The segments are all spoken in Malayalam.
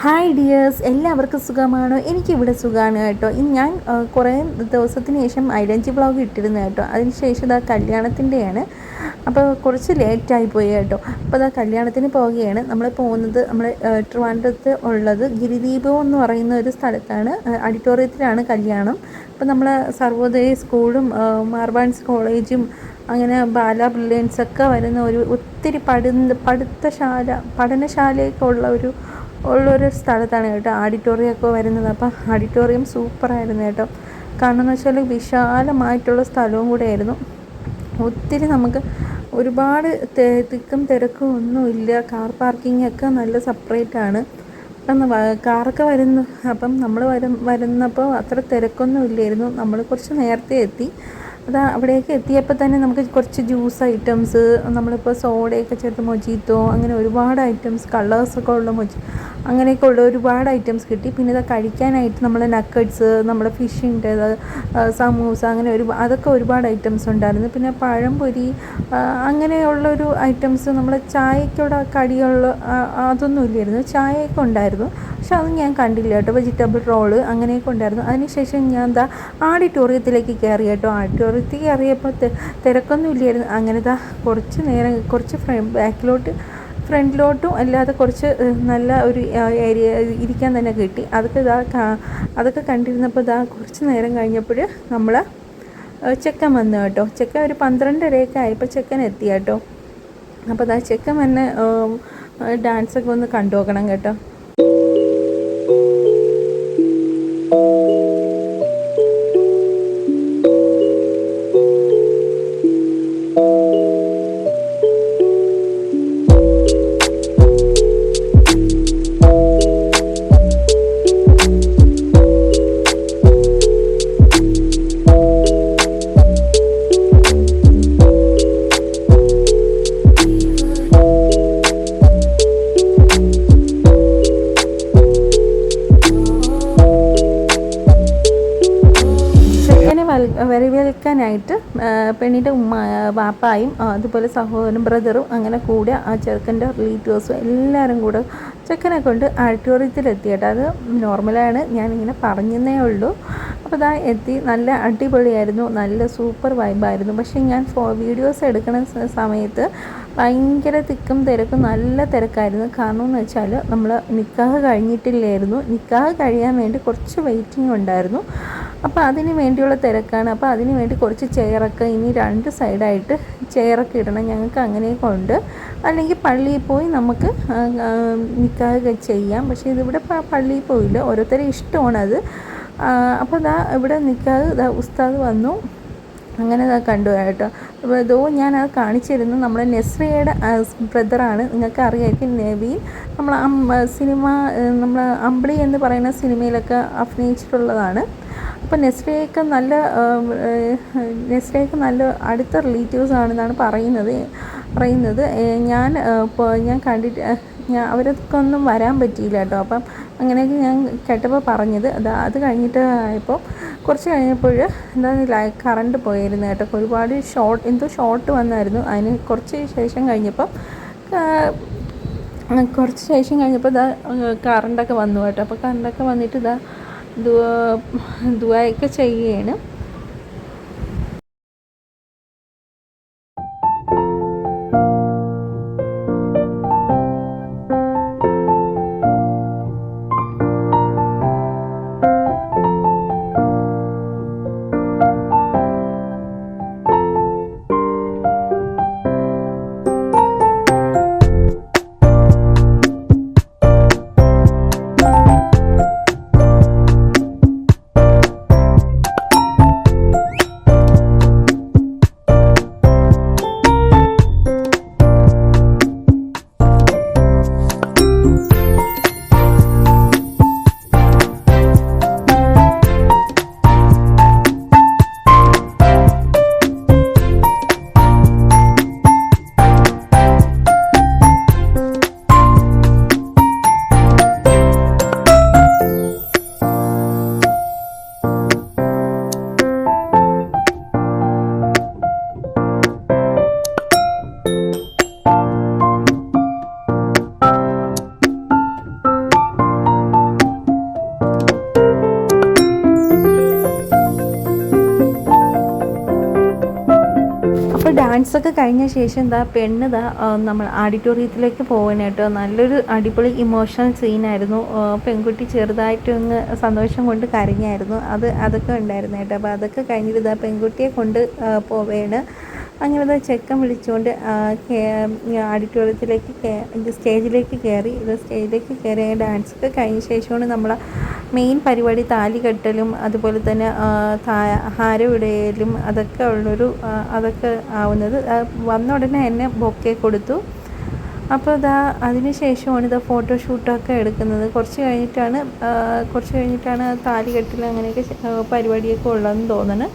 ഹായ് ഡിയേഴ്സ്, എല്ലാവർക്കും സുഖമാണോ? എനിക്കിവിടെ സുഖമാണ് കേട്ടോ. ഞാൻ കുറേ ദിവസത്തിന് ശേഷം ഐഡൻറ്റി വ്ളോഗ് ഇട്ടിരുന്നു കേട്ടോ. അതിന് ശേഷം ഇതാ കല്യാണത്തിൻ്റെയാണ്. അപ്പോൾ കുറച്ച് ലേറ്റായി പോയി കേട്ടോ. അപ്പോൾ ഇതാ കല്യാണത്തിന് പോവുകയാണ്. നമ്മൾ പോകുന്നത് നമ്മൾ ട്രിവാൻഡ്രത്ത് ഉള്ളത് ഗിരിദീപം എന്ന് പറയുന്ന ഒരു സ്ഥലത്താണ്. ഓഡിറ്റോറിയത്തിലാണ് കല്യാണം. അപ്പോൾ നമ്മൾ സർവോദയ സ്കൂളും മാർബാൻസ് കോളേജും അങ്ങനെ ബാല ബ്രില്യൻസൊക്കെ വരുന്ന ഒരു ഒത്തിരി പഠനശാലയൊക്കെ ഉള്ളൊരു സ്ഥലത്താണ് കേട്ടോ ഓഡിറ്റോറിയം ഒക്കെ വരുന്നത്. അപ്പോൾ ഓഡിറ്റോറിയം സൂപ്പറായിരുന്നു കേട്ടോ. കാരണം എന്ന് വെച്ചാൽ വിശാലമായിട്ടുള്ള സ്ഥലവും കൂടെ ആയിരുന്നു. ഒത്തിരി നമുക്ക് ഒരുപാട് തിക്കും തിരക്കും ഒന്നുമില്ല. കാർ പാർക്കിംഗ് ഒക്കെ നല്ല സെപ്പറേറ്റാണ്. അപ്പം കാറൊക്കെ വരുന്നു. അപ്പം നമ്മൾ വരുന്നപ്പോൾ അത്ര തിരക്കൊന്നും ഇല്ലായിരുന്നു. നമ്മൾ കുറച്ച് നേരത്തെ എത്തി. അവിടേക്ക് എത്തിയപ്പോൾ തന്നെ നമുക്ക് കുറച്ച് ജ്യൂസ് ഐറ്റംസ്, നമ്മളിപ്പോൾ സോഡയൊക്കെ ചേർത്ത് മൊജീത്തോ, അങ്ങനെ ഒരുപാട് ഐറ്റംസ്, കളേഴ്സൊക്കെ ഉള്ള അങ്ങനെയൊക്കെ ഉള്ള ഒരുപാട് ഐറ്റംസ് കിട്ടി. പിന്നെ ഇത് കഴിക്കാനായിട്ട് നമ്മൾ നക്കട്ട്സ്, നമ്മുടെ ഫിഷിൻ്റെ സമൂസ, അങ്ങനെ അതൊക്കെ ഒരുപാട് ഐറ്റംസ് ഉണ്ടായിരുന്നു. പിന്നെ പഴംപൊരി, അങ്ങനെയുള്ളൊരു ഐറ്റംസ്, നമ്മൾ ചായയ്ക്കൂടെ കടിയുള്ള അതൊന്നും ഇല്ലായിരുന്നു. ചായയൊക്കെ ഉണ്ടായിരുന്നു, പക്ഷെ അത് ഞാൻ കണ്ടില്ല കേട്ടോ. വെജിറ്റബിൾ റോള് അങ്ങനെയൊക്കെ ഉണ്ടായിരുന്നു. അതിനുശേഷം ഞാൻ ഓഡിറ്റോറിയത്തിലേക്ക് കയറി കേട്ടോ. ഓഡിറ്റോറിയത്തിൽ കയറിയപ്പോൾ തിരക്കൊന്നും ഇല്ലായിരുന്നു. അങ്ങനെ കുറച്ച് നേരം ഫ്രണ്ടിലോട്ടും അല്ലാതെ കുറച്ച് നല്ല ഒരു ഏരിയ ഇരിക്കാൻ തന്നെ കിട്ടി. അതൊക്കെ കണ്ടിരുന്നപ്പോൾ കുറച്ച് നേരം കഴിഞ്ഞപ്പോൾ നമ്മൾ ചെക്കൻ വന്നു കേട്ടോ. ചെക്കൻ ഒരു 12:30 ആയപ്പോൾ ചെക്കൻ എത്തി കേട്ടോ. അപ്പോൾ ചെക്കൻ വന്ന് ഡാൻസൊക്കെ ഒന്ന് കണ്ടു നോക്കണം കേട്ടോ. വരവേൽക്കാനായിട്ട് പെണ്ണിൻ്റെ വാപ്പായും അതുപോലെ സഹോദരനും ബ്രദറും അങ്ങനെ കൂടെ ആ ചെറുക്കൻ്റെ റിലേറ്റീവ്സും എല്ലാവരും കൂടെ ചെക്കനെ കൊണ്ട് ഓഡിറ്റോറിയത്തിലെത്തി കേട്ടോ. അത് നോർമലാണ്, ഞാനിങ്ങനെ പറഞ്ഞതേ ഉള്ളൂ. അപ്പോൾ എത്തി. നല്ല അടിപൊളിയായിരുന്നു, നല്ല സൂപ്പർ വൈബായിരുന്നു. പക്ഷേ ഞാൻ വീഡിയോസ് എടുക്കുന്ന സമയത്ത് ഭയങ്കര തിക്കും തിരക്കും, നല്ല തിരക്കായിരുന്നു. കാരണം എന്ന് വെച്ചാൽ നമ്മൾ നിക്കാഹ് കഴിഞ്ഞിട്ടില്ലായിരുന്നു. നിക്കാഹ് കഴിയാൻ വേണ്ടി കുറച്ച് വെയിറ്റിംഗ് ഉണ്ടായിരുന്നു. അപ്പോൾ അതിന് വേണ്ടിയുള്ള തിരക്കാണ്. അപ്പോൾ അതിന് വേണ്ടി കുറച്ച് ചെയറൊക്കെ ഇനി 2 സൈഡായിട്ട് ചെയറൊക്കെ ഇടണം. ഞങ്ങൾക്ക് അങ്ങനെയൊക്കെ ഉണ്ട്. അല്ലെങ്കിൽ പള്ളിയിൽ പോയി നമുക്ക് നിക്കാഹ് ചെയ്യാം. പക്ഷേ ഇതിവിടെ പള്ളിയിൽ പോയില്ല, ഓരോരുത്തരുടെ ഇഷ്ടമാണത്. അപ്പോൾ ഇവിടെ നിക്കാഹ് ഉസ്താദ് വന്നു, അങ്ങനെ കണ്ടു കേട്ടോ. അപ്പോൾ ഞാൻ അത് കാണിച്ചിരുന്നു. നമ്മുടെ നെസ്രിയയുടെ ബ്രദറാണ്, നിങ്ങൾക്ക് അറിയായിരിക്കും, നവീൻ. നമ്മൾ അമ്പിളി എന്ന് പറയുന്ന സിനിമയിലൊക്കെ അഭിനയിച്ചിട്ടുള്ളതാണ്. അപ്പോൾ നെസ്രിയയ്ക്ക് നല്ല അടുത്ത റിലേറ്റീവ്സ് ആണെന്നാണ് പറയുന്നത്. ഞാൻ കണ്ടിട്ട് അവരൊക്കെ ഒന്നും വരാൻ പറ്റിയില്ല കേട്ടോ. അപ്പം അങ്ങനെയൊക്കെ ഞാൻ കേട്ടപ്പോൾ പറഞ്ഞത്. അത് കഴിഞ്ഞിട്ട് ആയപ്പോൾ കുറച്ച് കഴിഞ്ഞപ്പോൾ കറണ്ട് പോയിരുന്നു കേട്ടോ. ഒരുപാട് ഷോർട്ട് വന്നായിരുന്നു. അതിന് കുറച്ച് ശേഷം കഴിഞ്ഞപ്പോൾ കറണ്ടൊക്കെ വന്നു കേട്ടോ. അപ്പോൾ കറണ്ടൊക്കെ വന്നിട്ട് ദുആയൊക്കെ ചെയ്യുകയാണ്. ഡാൻസൊക്കെ കഴിഞ്ഞ ശേഷം പെണ്ണ് നമ്മൾ ഓഡിറ്റോറിയത്തിലേക്ക് പോകാനായിട്ടോ. നല്ലൊരു അടിപൊളി ഇമോഷണൽ സീനായിരുന്നു. പെൺകുട്ടി ചെറുതായിട്ട് ഒന്ന് സന്തോഷം കൊണ്ട് കരഞ്ഞായിരുന്നു. അതൊക്കെ ഉണ്ടായിരുന്നു കേട്ടോ. അപ്പോൾ അതൊക്കെ കഴിഞ്ഞിട്ട് പെൺകുട്ടിയെ കൊണ്ട് പോവേണ്. അങ്ങനെ ചെക്കൻ വിളിച്ചുകൊണ്ട് ഓഡിറ്റോറിയത്തിലേക്ക് സ്റ്റേജിലേക്ക് കയറി. സ്റ്റേജിലേക്ക് കയറി ഡാൻസൊക്കെ കഴിഞ്ഞ ശേഷമാണ് നമ്മളെ മെയിൻ പരിപാടി താലി കെട്ടലും അതുപോലെ തന്നെ ഹാരം ഇടയലും അതൊക്കെ ആവുന്നത്. വന്ന ഉടനെ എന്നെ ബൊക്കെ കൊടുത്തു. അപ്പോൾ അതിന് ശേഷമാണ് ഫോട്ടോഷൂട്ടൊക്കെ എടുക്കുന്നത്. കുറച്ച് കഴിഞ്ഞിട്ടാണ് താലി കെട്ടൽ അങ്ങനെയൊക്കെ പരിപാടിയൊക്കെ ഉള്ളതെന്ന് തോന്നുന്നു.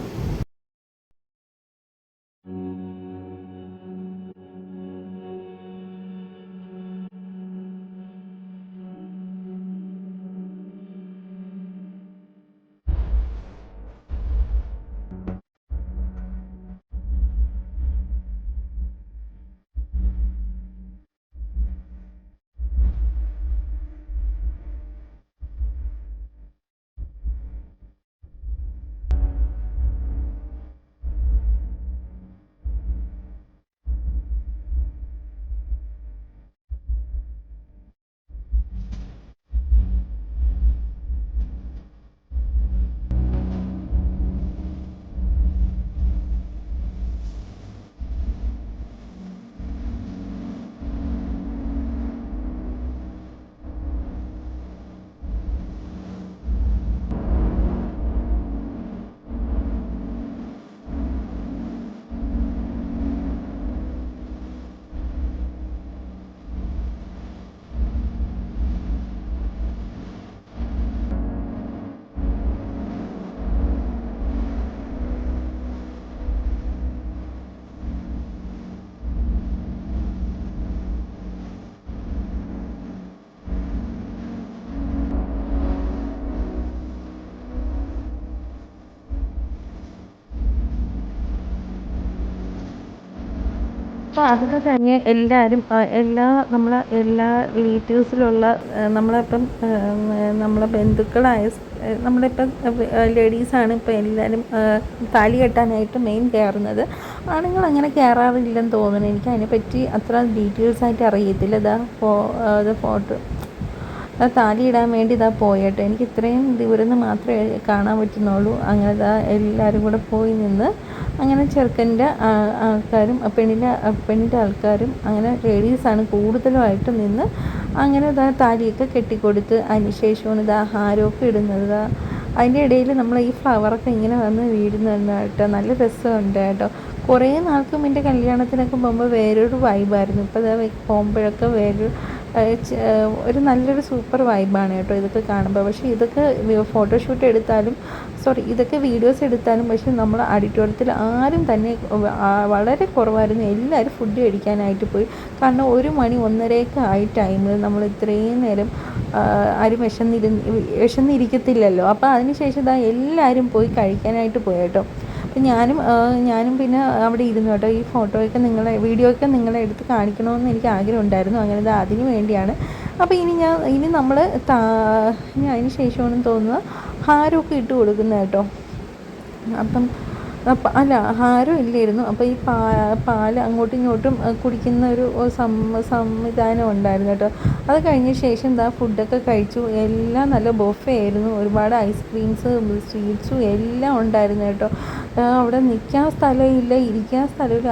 അപ്പോൾ അതൊക്കെ കഴിഞ്ഞ് എല്ലാ റിലേറ്റീവ്സിലുള്ള നമ്മളിപ്പം നമ്മളെ ബന്ധുക്കളായ നമ്മളിപ്പം ലേഡീസാണ് ഇപ്പോൾ എല്ലാവരും താലി കെട്ടാനായിട്ട് മെയിൻ കയറുന്നത്. ആണുങ്ങൾ അങ്ങനെ കയറാറില്ലെന്ന് തോന്നുന്നു. എനിക്ക് അതിനെപ്പറ്റി അത്ര ഡീറ്റെയിൽസായിട്ട് അറിയത്തില്ല. ഫോട്ടോ താലി ഇടാൻ വേണ്ടി പോയിട്ട് എനിക്ക് ഇത്രയും ദൂരം നിന്ന് മാത്രമേ കാണാൻ പറ്റുന്നുള്ളൂ. അങ്ങനെ എല്ലാവരും കൂടെ പോയി നിന്ന് അങ്ങനെ ചെറുക്കൻ്റെ ആൾക്കാരും പെണ്ണിൻ്റെ ആൾക്കാരും അങ്ങനെ ലേഡീസാണ് കൂടുതലുമായിട്ട് നിന്ന് അങ്ങനെ താലിയൊക്കെ കെട്ടിക്കൊടുത്ത് അതിന് ശേഷമാണ് ഹാരമൊക്കെ ഇടുന്നത്. അതിൻ്റെ ഇടയിൽ നമ്മൾ ഈ ഫ്ലവറൊക്കെ ഇങ്ങനെ വന്ന് വീഴുന്നുണ്ട് കേട്ടോ. നല്ല രസമുണ്ട് കേട്ടോ. കുറേ നാൾക്ക് മുമ്പ് കല്യാണത്തിനൊക്കെ പോകുമ്പോൾ വേറൊരു വൈബായിരുന്നു. ഇപ്പോൾ പോകുമ്പോഴൊക്കെ ഒരു നല്ലൊരു സൂപ്പർ വൈബാണ് കേട്ടോ ഇതൊക്കെ കാണുമ്പോൾ. പക്ഷേ ഇതൊക്കെ ഫോട്ടോഷൂട്ട് എടുത്താലും ഇതൊക്കെ വീഡിയോസ് എടുത്താലും പക്ഷേ നമ്മൾ ഓഡിറ്റോറിയത്തിൽ ആരും തന്നെ വളരെ കുറവായിരുന്നു. എല്ലാവരും ഫുഡ് കഴിക്കാനായിട്ട് പോയി. കാരണം 1 മണി 1:30 ആയി ടൈമിൽ നമ്മൾ ഇത്രയും നേരം ആരും വിശന്നിരിക്കത്തില്ലല്ലോ. അപ്പോൾ അതിന് ശേഷം എല്ലാവരും പോയി കഴിക്കാനായിട്ട് പോയി കേട്ടോ. അപ്പം ഞാനും പിന്നെ അവിടെ ഇരുന്നു കേട്ടോ. ഈ വീഡിയോ ഒക്കെ നിങ്ങളെ എടുത്ത് കാണിക്കണമെന്ന് എനിക്ക് ആഗ്രഹം ഉണ്ടായിരുന്നു. അങ്ങനെ അതിന് വേണ്ടിയാണ്. അപ്പോൾ ഇനി നമ്മൾ അതിന് ശേഷമാണെന്ന് തോന്നുന്നത് ഹാരമൊക്കെ ഇട്ട് കൊടുക്കുന്നത് കേട്ടോ. അല്ല, ഹാരം ഇല്ലായിരുന്നു. അപ്പോൾ ഈ പാൽ അങ്ങോട്ടും ഇങ്ങോട്ടും കുടിക്കുന്ന ഒരു സംവിധാനം ഉണ്ടായിരുന്നു കേട്ടോ. അത് കഴിഞ്ഞ ശേഷം ഫുഡൊക്കെ കഴിച്ചു. എല്ലാം നല്ല ബൊഫേ ആയിരുന്നു. ഒരുപാട് ഐസ്ക്രീംസ് സ്വീറ്റ്സും എല്ലാം ഉണ്ടായിരുന്നു കേട്ടോ. അവിടെ നിൽക്കാൻ സ്ഥലമില്ല, ഇരിക്കാൻ സ്ഥലമില്ല.